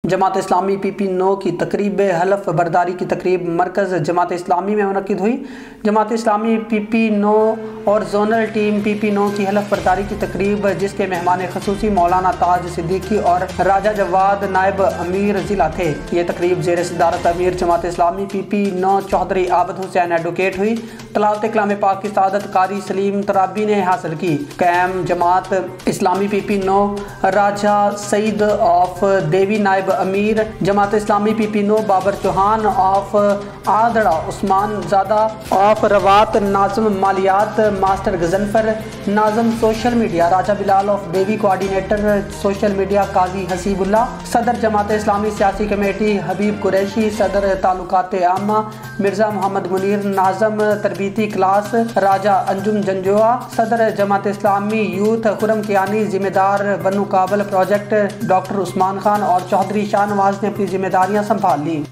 جماعت اسلامی PP9 کی تقریب حلف برداری کی تقریب مرکز جماعت اسلامی میں منعقد ہوئی۔ جماعت اسلامی PP9 اور زونل ٹیم PP9 کی حلف برداری کی تقریب، جس کے مہمان خصوصی مولانا تاج صدیقی اور راجہ جواد نائب امیر ضلع تھے۔ یہ تقریب زیر صدارت امیر جماعت اسلامی PP9 چودھری عابد حسین ایڈوکیٹ ہوئی۔ تلاوت کلام پاک کی سعادت قاری سلیم ترابی نے حاصل کی۔ قائم جماعت Islami PP9 Raja Saeed of دیوی نائب امیر، Jamaat Islami PP9 Babar Chauhan of Adra, Usman Zada of Rawat, ناظم مالیات ماسٹر غضنفر، ناظم social media Raja Bilal of Devi, coordinator social media Qazi Haseeb اللہ، صدر جماعت اسلامی سیاسی کمیٹی حبیب قریشی، صدر تعلقات عامہ مرزا محمد منیر، ناظم تربیتی کلاس راجہ انجم جنجوعہ، صدر جماعت اسلامی یوتھ خرم کیانی، ذمہ دار بنو کابل پروجیکٹ ڈاکٹر عثمان خان اور چودھری شاہ نواز نے اپنی ذمہ داریاں سنبھال لی۔